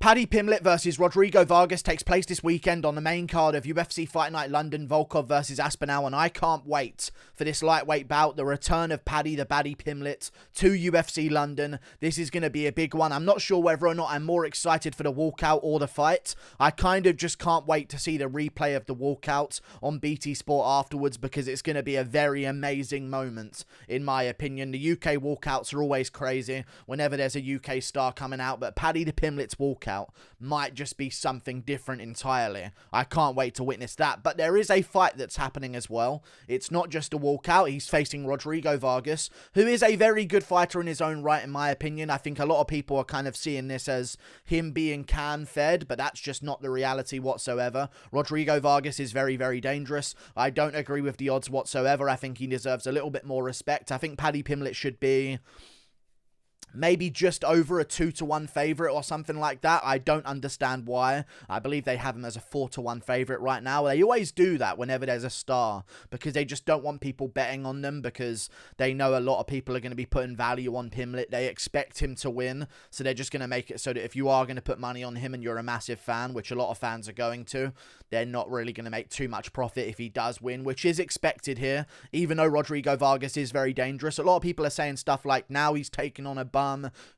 Paddy Pimblett versus Rodrigo Vargas takes place this weekend on the main card of UFC Fight Night London, Volkov versus Aspinall, and I can't wait for this lightweight bout, the return of Paddy Pimblett to UFC London. This is going to be a big one. I'm not sure whether or not I'm more excited for the walkout or the fight. I kind of just can't wait to see the replay of the walkout on BT Sport afterwards, because it's going to be a very amazing moment, in my opinion. The UK walkouts are always crazy whenever there's a UK star coming out, but Paddy Pimblett's walkout might just be something different entirely. I can't wait to witness that. But there is a fight that's happening as well. It's not just a walkout. He's facing Rodrigo Vargas, who is a very good fighter in his own right, in my opinion. I think a lot of people are kind of seeing this as him being can-fed, but that's just not the reality whatsoever. Rodrigo Vargas is very, very dangerous. I don't agree with the odds whatsoever. I think he deserves a little bit more respect. I think Paddy Pimblett should be maybe just over a 2-1 favourite or something like that. I don't understand why. I believe they have him as a 4-1 favourite right now. They always do that whenever there's a star, because they just don't want people betting on them, because they know a lot of people are going to be putting value on Pimblett. They expect him to win, so they're just going to make it so that if you are going to put money on him and you're a massive fan, which a lot of fans are going to, they're not really going to make too much profit if he does win, which is expected here, even though Rodrigo Vargas is very dangerous. A lot of people are saying stuff like, now he's taking on a bum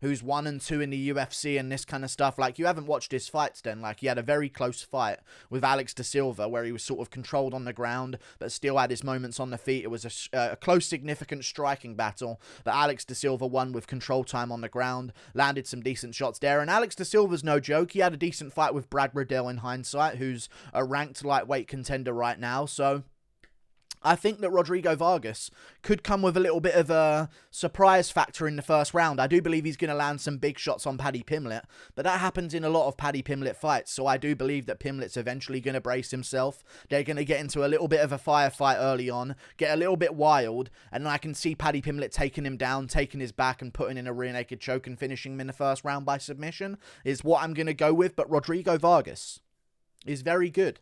who's 1-2 in the UFC and this kind of stuff. Like, you haven't watched his fights then. Like, he had a very close fight with Alex da Silva where he was sort of controlled on the ground but still had his moments on the feet. It was a close, significant striking battle, but Alex da Silva won with control time on the ground, landed some decent shots there, and Alex da Silva's no joke. He had a decent fight with Brad Riddell in hindsight, who's a ranked lightweight contender right now, so I think that Rodrigo Vargas could come with a little bit of a surprise factor in the first round. I do believe he's going to land some big shots on Paddy Pimblett, but that happens in a lot of Paddy Pimblett fights, so I do believe that Pimblett's eventually going to brace himself. They're going to get into a little bit of a firefight early on, get a little bit wild, and then I can see Paddy Pimblett taking him down, taking his back, and putting in a rear naked choke and finishing him in the first round by submission, is what I'm going to go with. But Rodrigo Vargas is very good.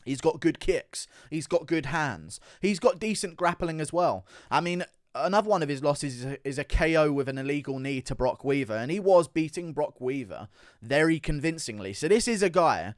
He's got good kicks. He's got good hands. He's got decent grappling as well. I mean, another one of his losses is a KO with an illegal knee to Brock Weaver, and he was beating Brock Weaver very convincingly. So this is a guy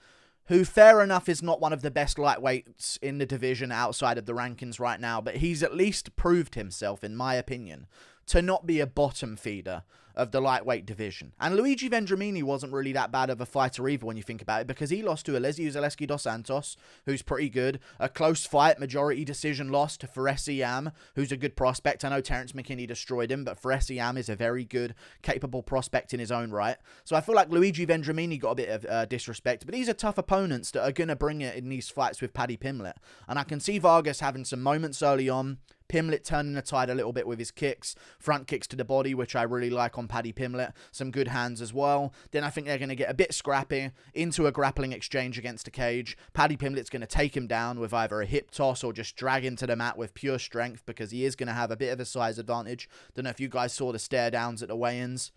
who, fair enough, is not one of the best lightweights in the division outside of the rankings right now, but he's at least proved himself, in my opinion, to not be a bottom feeder of the lightweight division. And Luigi Vendramini wasn't really that bad of a fighter either when you think about it, because he lost to Alessio Zaleski dos Santos, who's pretty good. A close fight, majority decision loss to Faresi Yam, who's a good prospect. I know Terrence McKinney destroyed him, but Faresi Yam is a very good, capable prospect in his own right. So I feel like Luigi Vendramini got a bit of disrespect, but these are tough opponents that are going to bring it in these fights with Paddy Pimblett. And I can see Vargas having some moments early on, Pimblett turning the tide a little bit with his kicks, front kicks to the body, which I really like on Paddy Pimblett. Some good hands as well. Then I think they're going to get a bit scrappy into a grappling exchange against a cage. Paddy Pimblett's going to take him down with either a hip toss or just drag him to the mat with pure strength, because he is going to have a bit of a size advantage. Don't know if you guys saw the stare downs at the weigh-ins.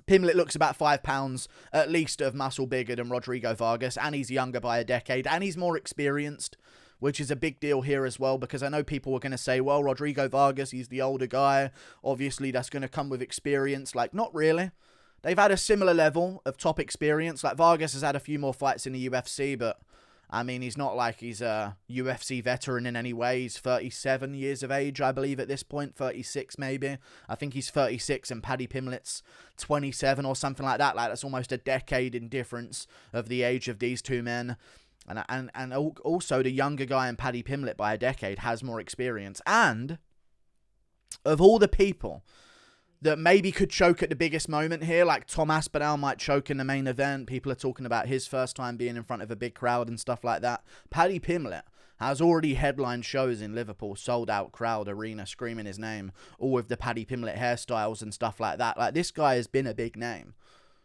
Pimblett looks about 5 pounds at least of muscle bigger than Rodrigo Vargas, and he's younger by a decade, and he's more experienced, which is a big deal here as well, because I know people are going to say, well, Rodrigo Vargas, he's the older guy. Obviously, that's going to come with experience. Like, not really. They've had a similar level of top experience. Like, Vargas has had a few more fights in the UFC, but, I mean, he's not like he's a UFC veteran in any way. He's 37 years of age, I believe, at this point. 36, maybe. I think he's 36, and Paddy Pimblett's 27 or something like that. Like, that's almost a decade in difference of the age of these two men. And also, the younger guy in Paddy Pimblett by a decade has more experience. And of all the people that maybe could choke at the biggest moment here, like Tom Aspinall might choke in the main event. People are talking about his first time being in front of a big crowd and stuff like that. Paddy Pimblett has already headlined shows in Liverpool, sold-out crowd, arena, screaming his name, all with the Paddy Pimblett hairstyles and stuff like that. Like, this guy has been a big name.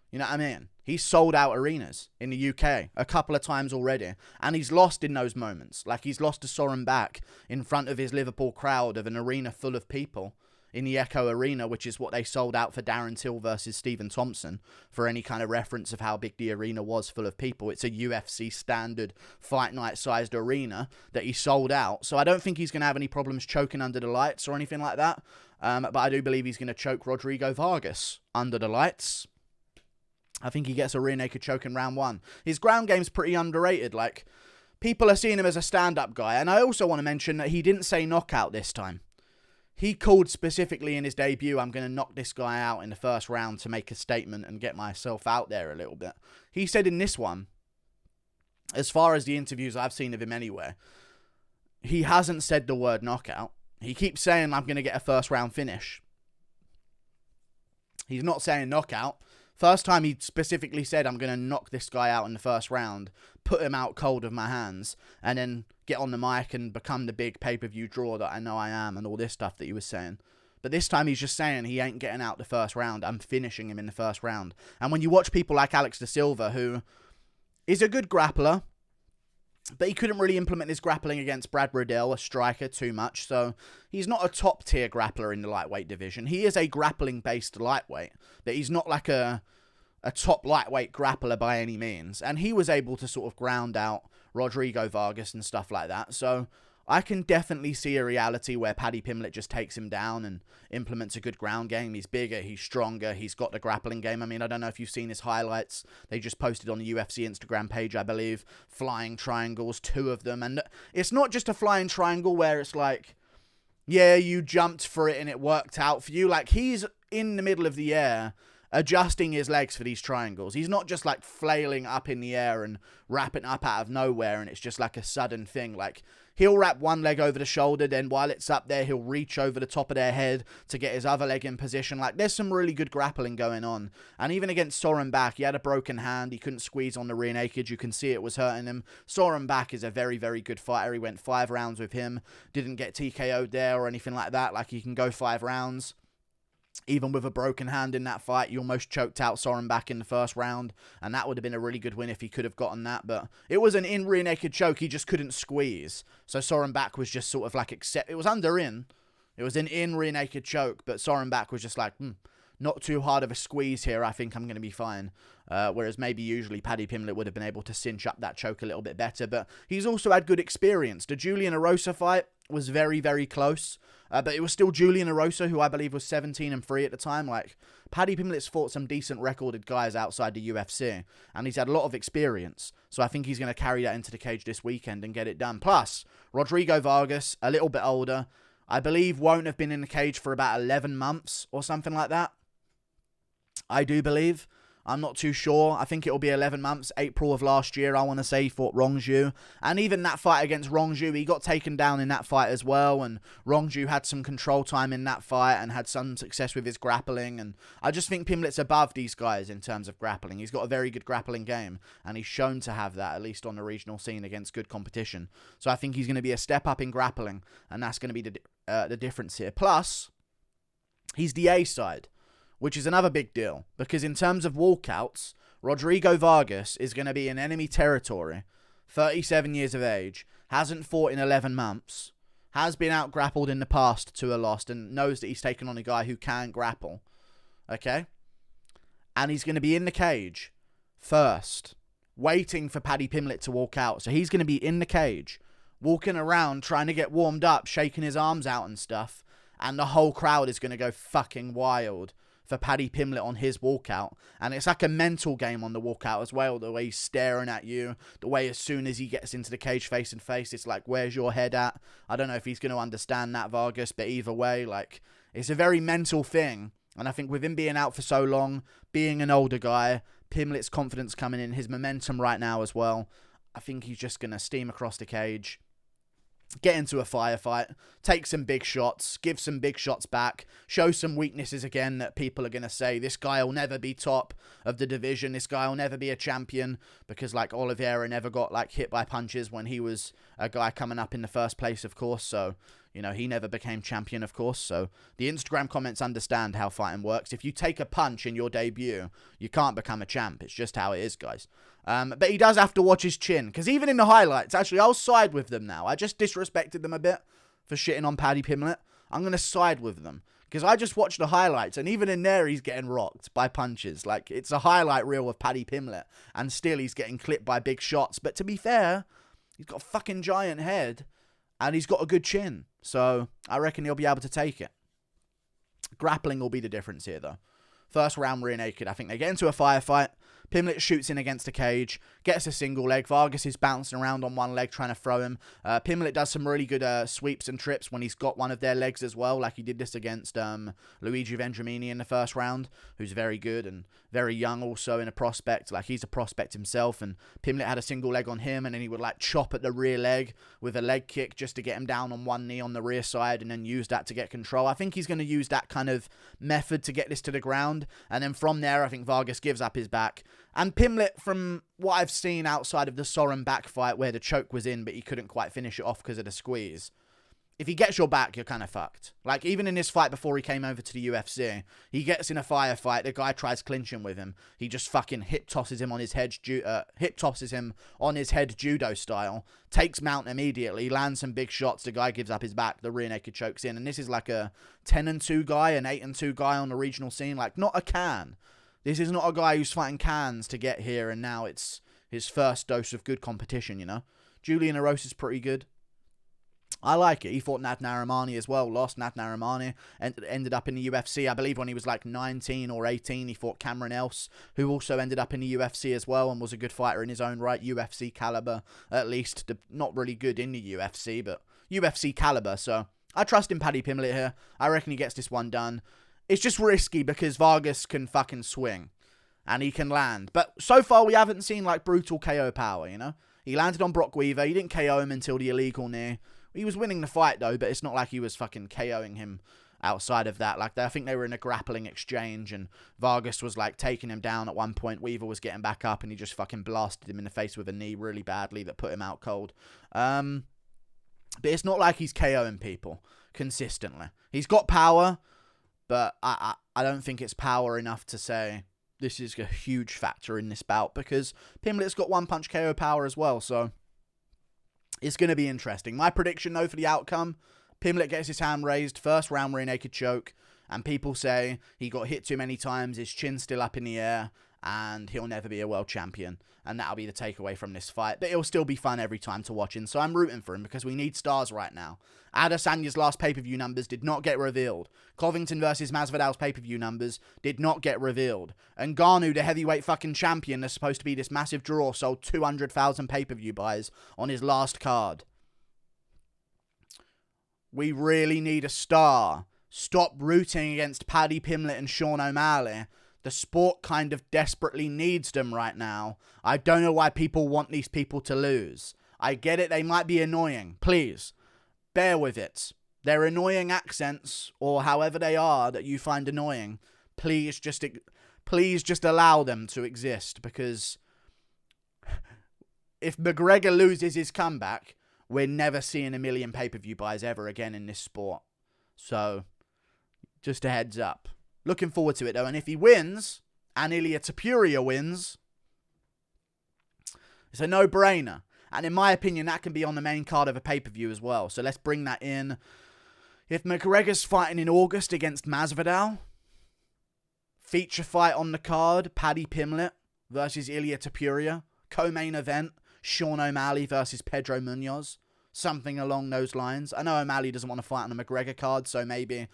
You know what I mean? He's sold out arenas in the UK a couple of times already. And he's lost in those moments. Like, he's lost to Soren Bak in front of his Liverpool crowd of an arena full of people in the Echo Arena, which is what they sold out for Darren Till versus Stephen Thompson, for any kind of reference of how big the arena was full of people. It's a UFC standard fight night sized arena that he sold out. So I don't think he's going to have any problems choking under the lights or anything like that. But I do believe he's going to choke Rodrigo Vargas under the lights. I think he gets a rear naked choke in round 1. His ground game's pretty underrated. Like, people are seeing him as a stand-up guy. And I also want to mention that he didn't say knockout this time. He called specifically in his debut, I'm going to knock this guy out in the first round to make a statement and get myself out there a little bit. He said in this one, as far as the interviews I've seen of him anywhere, he hasn't said the word knockout. He keeps saying, I'm going to get a first round finish. He's not saying knockout. First time he specifically said, I'm going to knock this guy out in the first round, put him out cold of my hands, and then get on the mic and become the big pay-per-view draw that I know I am, and all this stuff that he was saying. But this time he's just saying he ain't getting out the first round. I'm finishing him in the first round. And when you watch people like Alex da Silva, who is a good grappler, but he couldn't really implement his grappling against Brad Riddell, a striker, too much. So he's not a top-tier grappler in the lightweight division. He is a grappling-based lightweight, but he's not like a top lightweight grappler by any means. And he was able to sort of ground out Rodrigo Vargas and stuff like that. So I can definitely see a reality where Paddy Pimblett just takes him down and implements a good ground game. He's bigger, he's stronger, he's got the grappling game. I mean, I don't know if you've seen his highlights. They just posted on the UFC Instagram page, I believe. Flying triangles, 2 of them. And it's not just a flying triangle where it's like, yeah, you jumped for it and it worked out for you. Like, he's in the middle of the air adjusting his legs for these triangles. He's not just like flailing up in the air and wrapping up out of nowhere and it's just like a sudden thing. Like, he'll wrap one leg over the shoulder, then while it's up there, he'll reach over the top of their head to get his other leg in position. Like, there's some really good grappling going on. And even against Soren Bak, he had a broken hand. He couldn't squeeze on the rear naked. You can see it was hurting him. Soren Bak is a very, very good fighter. He went 5 rounds with him. Didn't get TKO'd there or anything like that. Like, he can go 5 rounds. Even with a broken hand in that fight, he almost choked out Soren Bak in the first round, and that would have been a really good win if he could have gotten that, but it was an in-rear naked choke, he just couldn't squeeze, so Soren Bak was just sort of like, it was under-in, it was an in-rear naked choke, but Soren Bak was just like, not too hard of a squeeze here, I think I'm going to be fine. Whereas maybe usually Paddy Pimblett would have been able to cinch up that choke a little bit better, but he's also had good experience. The Julian Erosa fight was very, very close, but it was still Julian Erosa, who I believe was 17-3 at the time. Like, Paddy Pimblett's fought some decent recorded guys outside the UFC, and he's had a lot of experience, so I think he's going to carry that into the cage this weekend and get it done. Plus, Rodrigo Vargas, a little bit older, I believe won't have been in the cage for about 11 months or something like that. I do believe. I'm not too sure. I think it'll be 11 months. April of last year, I want to say, he fought Rongju. And even that fight against Rongju, he got taken down in that fight as well. And Rongju had some control time in that fight and had some success with his grappling. And I just think Pimblett's above these guys in terms of grappling. He's got a very good grappling game. And he's shown to have that, at least on the regional scene against good competition. So I think he's going to be a step up in grappling. And that's going to be the difference here. Plus, he's the A side, which is another big deal, because in terms of walkouts, Rodrigo Vargas is going to be in enemy territory, 37 years of age, hasn't fought in 11 months, has been out-grappled in the past to a loss, and knows that he's taken on a guy who can grapple, okay? And he's going to be in the cage first, waiting for Paddy Pimblett to walk out. So he's going to be in the cage, walking around, trying to get warmed up, shaking his arms out and stuff, and the whole crowd is going to go fucking wild for Paddy Pimblett on his walkout. And it's like a mental game on the walkout as well, the way he's staring at you, the way as soon as he gets into the cage face and face, it's like, where's your head at? I don't know if he's going to understand that, Vargas, but either way, like, it's a very mental thing. And I think with him being out for so long, being an older guy, Pimblett's confidence coming in, his momentum right now as well, I think he's just going to steam across the cage, get into a firefight, take some big shots, give some big shots back, show some weaknesses again that people are going to say, this guy will never be top of the division, this guy will never be a champion, because like Oliveira never got like hit by punches when he was a guy coming up in the first place, of course, so, you know, he never became champion, of course, so the Instagram comments understand how fighting works. If you take a punch in your debut, you can't become a champ. It's just how it is, guys. But he does have to watch his chin, because even in the highlights, actually, I'll side with them now. I just disrespected them a bit for shitting on Paddy Pimblett. I'm going to side with them, because I just watched the highlights, and even in there, he's getting rocked by punches. Like, it's a highlight reel of Paddy Pimblett, and still he's getting clipped by big shots. But to be fair, he's got a fucking giant head, and he's got a good chin. So I reckon he'll be able to take it. Grappling will be the difference here, though. First round rear naked. I think they get into a firefight. Pimblett shoots in against the cage, gets a single leg. Vargas is bouncing around on one leg trying to throw him. Pimblett does some really good sweeps and trips when he's got one of their legs as well, like he did this against Luigi Vendramini in the first round, who's very good and very young also in a prospect. Like, he's a prospect himself, and Pimblett had a single leg on him, and then he would like chop at the rear leg with a leg kick just to get him down on one knee on the rear side and then use that to get control. I think he's going to use that kind of method to get this to the ground, and then from there I think Vargas gives up his back. And Pimblett, from what I've seen outside of the Soren back fight where the choke was in but he couldn't quite finish it off because of the squeeze, if he gets your back, you're kind of fucked. Like, even in this fight before he came over to the UFC, he gets in a firefight, the guy tries clinching with him, he just fucking hip tosses him on his head judo style, takes mount immediately, lands some big shots, the guy gives up his back, the rear naked chokes in, and this is like a 10-2 guy, an 8-2 guy on the regional scene, like, not a can. This is not a guy who's fighting cans to get here, and now it's his first dose of good competition, you know? Julian Eros is pretty good. I like it. He fought Nad Narimani as well, lost Nad Narimani, and ended up in the UFC. I believe when he was like 19 or 18, he fought Cameron Else, who also ended up in the UFC as well and was a good fighter in his own right, UFC caliber, at least. Not really good in the UFC, but UFC caliber. So I trust in Paddy Pimblett here. I reckon he gets this one done. It's just risky because Vargas can fucking swing and he can land. But so far we haven't seen like brutal KO power, you know? He landed on Brock Weaver. He didn't KO him until the illegal knee. He was winning the fight, though, but it's not like he was fucking KOing him outside of that. Like, I think they were in a grappling exchange, and Vargas was, like, taking him down at one point. Weaver was getting back up, and he just fucking blasted him in the face with a knee really badly that put him out cold. But it's not like he's KOing people consistently. He's got power, but I don't think it's power enough to say this is a huge factor in this bout, because Pimblett's got one-punch KO power as well, so it's going to be interesting. My prediction, though, for the outcome, Pimblett gets his hand raised, first round rear naked choke, and people say he got hit too many times, his chin's still up in the air, and he'll never be a world champion. And that'll be the takeaway from this fight. But it'll still be fun every time to watch him, so I'm rooting for him because we need stars right now. Adesanya's last pay-per-view numbers did not get revealed. Covington versus Masvidal's pay-per-view numbers did not get revealed. And Ngannou, the heavyweight fucking champion that's supposed to be this massive draw, sold 200,000 pay-per-view buys on his last card. We really need a star. Stop rooting against Paddy Pimblett and Sean O'Malley. The sport kind of desperately needs them right now. I don't know why people want these people to lose. I get it, they might be annoying. Please, bear with it. They're annoying accents, or however they are that you find annoying. Please just allow them to exist, because if McGregor loses his comeback, we're never seeing a million pay-per-view buys ever again in this sport. So, just a heads up. Looking forward to it, though. And if he wins, and Ilia Topuria wins, it's a no-brainer. And in my opinion, that can be on the main card of a pay-per-view as well. So let's bring that in. If McGregor's fighting in August against Masvidal, feature fight on the card, Paddy Pimblett versus Ilia Topuria. Co-main event, Sean O'Malley versus Pedro Munoz. Something along those lines. I know O'Malley doesn't want to fight on the McGregor card, so maybe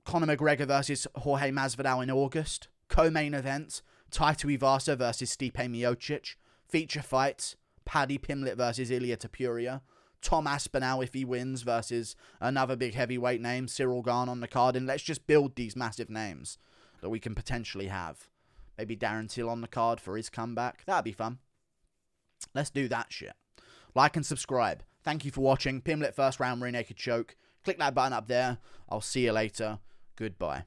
Conor McGregor versus Jorge Masvidal in August. Co-main event, Taito Ivasa versus Stipe Miocic. Feature fight, Paddy Pimblett versus Ilia Topuria. Tom Aspinall, if he wins, versus another big heavyweight name, Cyril Gane on the card. And let's just build these massive names that we can potentially have. Maybe Darren Till on the card for his comeback. That'd be fun. Let's do that shit. Like and subscribe. Thank you for watching. Pimblett first round rear naked choke. Click that button up there. I'll see you later. Goodbye.